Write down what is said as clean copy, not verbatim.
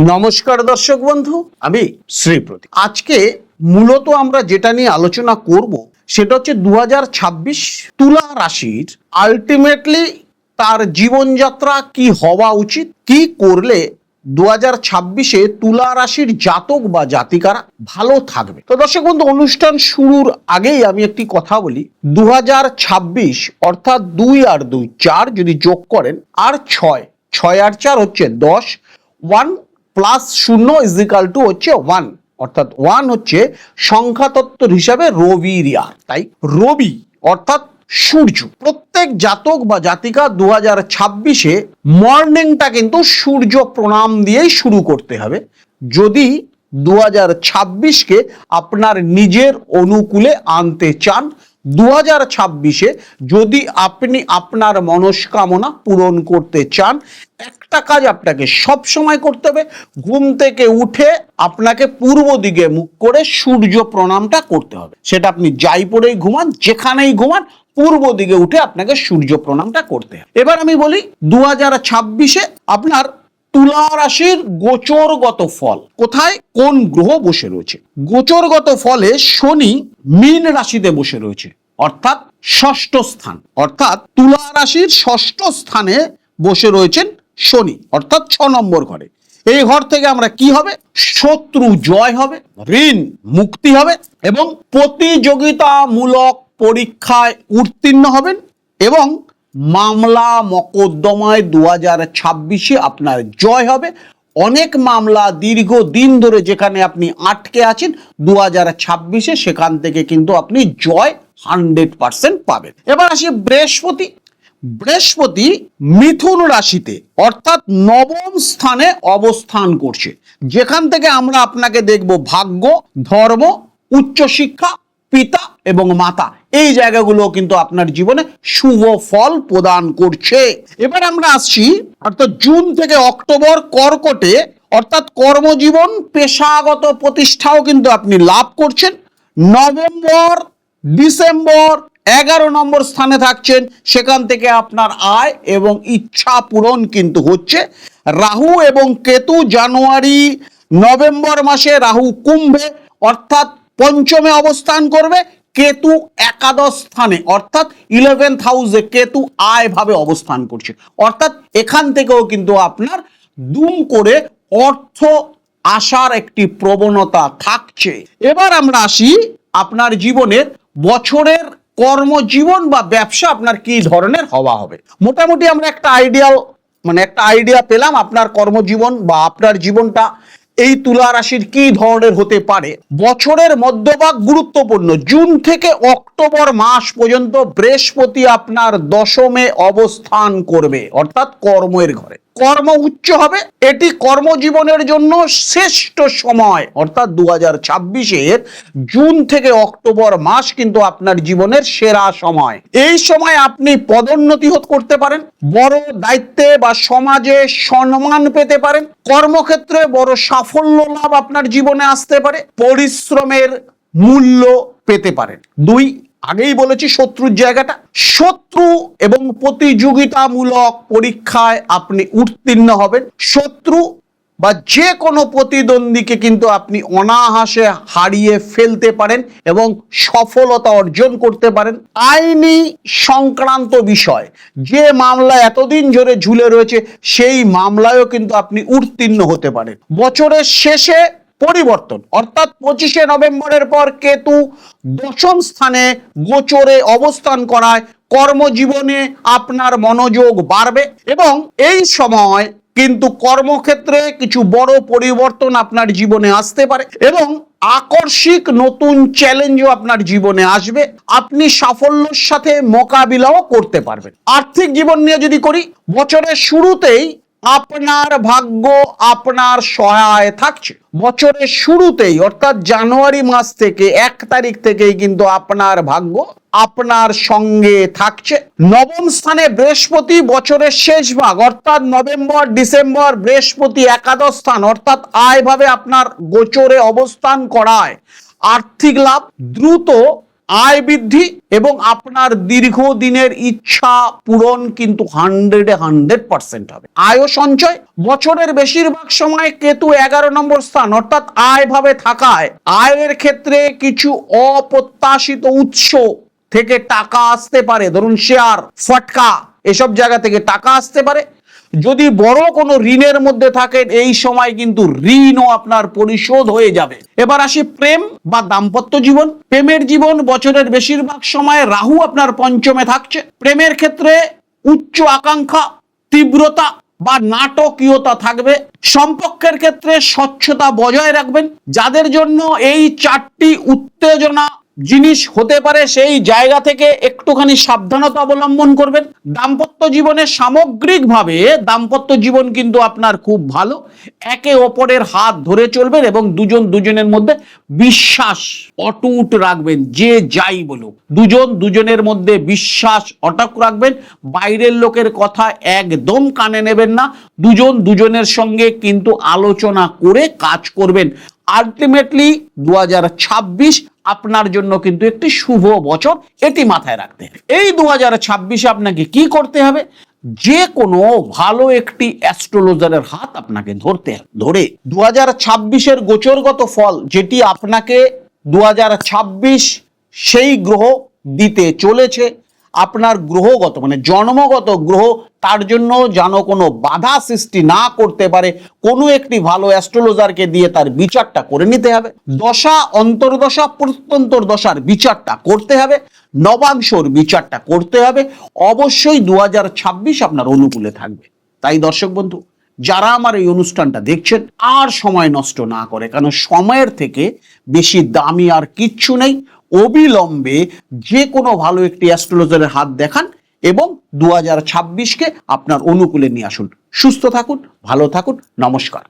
নমস্কার দর্শক বন্ধু, আমি শ্রীপ্রতীক। আজকে মূলত আমরা যেটা নিয়ে আলোচনা করব সেটা হচ্ছে 2026 তুলা রাশির আলটিমেটলি তার জীবনযাত্রা কি হওয়া উচিত, কি করলে 2026-এ তুলা রাশির জাতক বা জাতিকারা ভালো থাকবে। তো দর্শক বন্ধু, অনুষ্ঠান শুরুর আগেই আমি একটি কথা বলি। 2026 অর্থাৎ 2 আর 2 4 যদি যোগ করেন আর 6 আর 4 হচ্ছে 10, 1 প্লাস 0 ইজিক্যাল টু হচ্ছে 1, অর্থাৎ 1 হচ্ছে সংখ্যাতত্ত্ব হিসাবে রবির ইয়ার। তাই রবি অর্থাৎ সূর্য, প্রত্যেক জাতক বা জাতিকা 2026-এ মর্নিংটা কিন্তু সূর্য প্রণাম দিয়েই শুরু করতে হবে যদি 2026-কে আপনার নিজের অনুকূলে আনতে চান। 2026-এ যদি আপনি আপনার মনস্কামনা পূরণ করতে চান, একটা কাজ আপনাকে সব সময় করতে হবে। ঘুম থেকে উঠে আপনাকে পূর্ব দিকে মুখ করে সূর্য প্রণামটা করতে হবে। সেটা আপনি যাই পরেই ঘুমান, যেখানেই ঘুমান, পূর্ব দিকে উঠে আপনাকে সূর্য প্রণামটা করতে হবে। এবার আমি বলি 2026-এ আপনার তুলা রাশির গোচরগত ফল কোথায়, কোন গ্রহ বসে রয়েছে। গোচরগত ফলে শনি মীন রাশিতে বসে রয়েছে, অর্থাৎ ষষ্ঠ স্থান, অর্থাৎ তুলা রাশির ষষ্ঠ স্থানে বসে রয়েছেন শনি, অর্থাৎ 6 নম্বর ঘরে। এই ঘর থেকে আমরা কি হবে, শত্রু জয় হবে, ঋণ মুক্তি হবে এবং প্রতিযোগিতামূলক পরীক্ষায় উত্তীর্ণ হবেন এবং মামলা মকদ্দমায় 2026-এ আপনার জয় হবে। অনেক মামলা দীর্ঘদিন ধরে যেখানে আপনি আটকে আছেন, 2026-এ সেখান থেকে কিন্তু আপনি জয় 100% পাবেন। এবার আসি বৃহস্পতি। বৃহস্পতি মিথুন রাশিতে অর্থাৎ 9ম স্থানে অবস্থান করছে, যেখান থেকে আমরা আপনাকে দেখব ভাগ্য, ধর্ম, উচ্চশিক্ষা, পিতা এবং মাতা, এই জায়গাগুলো কিন্তু আপনার জীবনে শুভ ফল প্রদান করছে। এবার আমরা আসছি অর্থাৎ জুন থেকে অক্টোবর কর্কটে, অর্থাৎ কর্মজীবন, পেশাগত প্রতিষ্ঠাও কিন্তু আপনি লাভ করছেন। নভেম্বর ডিসেম্বর 11 নম্বর স্থানে থাকছেন, সেখান থেকে আপনার আয় এবং ইচ্ছা পূরণ কিন্তু হচ্ছে। রাহু এবং কেতু জানুয়ারি নভেম্বর মাসে রাহু কুম্ভে অর্থাৎ পঞ্চমে অবস্থান করবে, কেতু একাদশ স্থানে অর্থাৎ 11th হাউসে কেতু আয় ভাবে অবস্থান করছে, অর্থাৎ এখান থেকেও কিন্তু আপনার দুম করে অর্থ আসার একটি প্রবণতা থাকছে। এবার আমরা আসি আপনার জীবনের বছরের কর্মজীবন বা ব্যবসা আপনার কি ধরনের হওয়া হবে। মোটামুটি আমরা একটা আইডিয়া পেলাম আপনার কর্মজীবন বা আপনার জীবনটা এই তুলা রাশির কি ধরনের হতে পারে। বছরের মধ্যভাগ গুরুত্বপূর্ণ। জুন থেকে অক্টোবর মাস পর্যন্ত বৃহস্পতি আপনার 10মে অবস্থান করবে, অর্থাৎ কর্মের ঘরে। কর্ম উচ্চ হবে, এটি কর্মজীবনের জন্য শ্রেষ্ঠ সময়, অর্থাৎ 2026-এর জুন থেকে অক্টোবর মাস কিন্তু আপনার জীবনের সেরা সময়। এই সময় আপনি পদোন্নতি করতে পারেন, বড় দায়িত্বে বা সমাজে সম্মান পেতে পারেন, কর্মক্ষেত্রে বড় সাফল্য লাভ আপনার জীবনে আসতে পারে, পরিশ্রমের মূল্য পেতে পারেন। 2, আগেই বলেছি শত্রুর জায়গাটা, শত্রু এবং প্রতিযোগিতামূলক পরীক্ষায় আপনি উত্তীর্ণ হবেন। শত্রু বা যে কোনো প্রতিদ্বন্দ্বীকে কিন্তু আপনি অনায়াসে হারিয়ে ফেলতে পারেন এবং সফলতা অর্জন করতে পারেন। আইনি সংক্রান্ত বিষয়, যে মামলা এতদিন ধরে ঝুলে রয়েছে সেই মামলায়ও কিন্তু আপনি উত্তীর্ণ হতে পারেন। বছরের শেষে পরিবর্তন, অর্থাৎ 25শে নভেম্বরের পর কেতু 10ম স্থানে গোচরে অবস্থান করায় কর্মজীবনে আপনার মনোযোগ বাড়বে এবং এই সময় কিন্তু কর্মক্ষেত্রে কিছু বড় পরিবর্তন আপনার জীবনে আসতে পারে এবং আকস্মিক নতুন চ্যালেঞ্জও আপনার জীবনে আসবে। আপনি সাফল্যের সাথে মোকাবিলাও করতে পারবেন। আর্থিক জীবন নিয়ে যদি করি, বছরের শুরুতেই আপনার ভাগ্য আপনার সহায় থাকছে। বছরের শুরুতেই অর্থাৎ জানুয়ারি মাস থেকে 1 তারিখ থেকেই কিন্তু আপনার ভাগ্য আপনার সঙ্গে থাকছে। 9ম স্থানে বৃহস্পতি, বছরের শেষ ভাগ অর্থাৎ নভেম্বর ডিসেম্বর বৃহস্পতি একাদশ স্থান অর্থাৎ আয় ভাবে আপনার গোচরে অবস্থান করায় আর্থিক লাভ, দ্রুত আয় বৃদ্ধি এবং আপনার দীর্ঘদিনের ইচ্ছা পূরণ কিন্তু 100% হবে। আয় সঞ্চয়, বছরের বেশিরভাগ সময় কেতু 11 নম্বর স্থান অর্থাৎ আয় ভাবে থাকায় আয়ের ক্ষেত্রে কিছু অপ্রত্যাশিত উৎস থেকে টাকা আসতে পারে, ধরুন শেয়ার, ফটকা, এসব জায়গা থেকে টাকা আসতে পারে। যদি বড় কোনো ঋণের মধ্যে থাকেন এই সময় কিন্তু ঋণও আপনার পরিশোধ হয়ে যাবে। এবার আসি প্রেম বা দাম্পত্য জীবন। প্রেমের জীবন বছরের বেশিরভাগ সময় রাহু আপনার পঞ্চমে থাকছে। প্রেমের ক্ষেত্রে উচ্চ আকাঙ্ক্ষা, তীব্রতা বা নাটকীয়তা থাকবে। সম্পর্কের ক্ষেত্রে স্বচ্ছতা বজায় রাখবেন। যাদের জন্য এই 4টি উত্তেজনা জিনিস হতে পারে সেই জায়গা থেকে একটুখানি সাবধানতা অবলম্বন করবেন। দাম্পত্য জীবনে সামগ্রিকভাবে দাম্পত্য জীবন কিন্তু আপনার খুব ভালো। একে অপরের হাত ধরে চলবেন এবং দুজন দুজনের মধ্যে বিশ্বাস অটুট রাখবেন। যে যাই বলুক দুজন দুজনের মধ্যে বিশ্বাস অটুট রাখবেন। বাইরের লোকের কথা একদম কানে নেবেন না। দুজন দুজনের সঙ্গে কিন্তু আলোচনা করে কাজ করবেন। আলটিমেটলি 2026 আপনার জন্য কিন্তু একটি শুভ বছর, এটি মাথায় রাখতে হবে। এই 2026 আপনাকে কি করতে হবে? যে কোনো ভালো একটি অ্যাস্ট্রোলজারের হাত আপনাকে ধরতে হবে। ধরে 2026-এর গোচরগত ফল যেটি আপনাকে 2026 সেই গ্রহ দিতে চলেছে, আপনার গ্রহগত মানে জন্মগত গ্রহ, তার জন্য যেন কোনো বাধা সৃষ্টি না করতে পারে কোনো একটি ভালো অ্যাস্ট্রোলজারকে দিয়ে তার বিচারটা করে নিতে হবে। দশা, অন্তর্দশা, প্রত্যন্তর দশার বিচারটা করতে হবে। নবাংশর বিচারটা করতে হবে। অবশ্যই 2026 আপনার অনুকূলে থাকবে। তাই দর্শক বন্ধু, যারা আমার এই অনুষ্ঠানটা দেখছেন আর সময় নষ্ট না করে, কারণ সময়ের থেকে বেশি দামি আর কিচ্ছু নেই। অবিলম্বে যে কোনো ভালো একটি অ্যাস্ট্রোলজারের হাত দেখান এবং 2026-কে আপনার অনুকূলে নিয়ে আসুন। সুস্থ থাকুন, ভালো থাকুন, নমস্কার।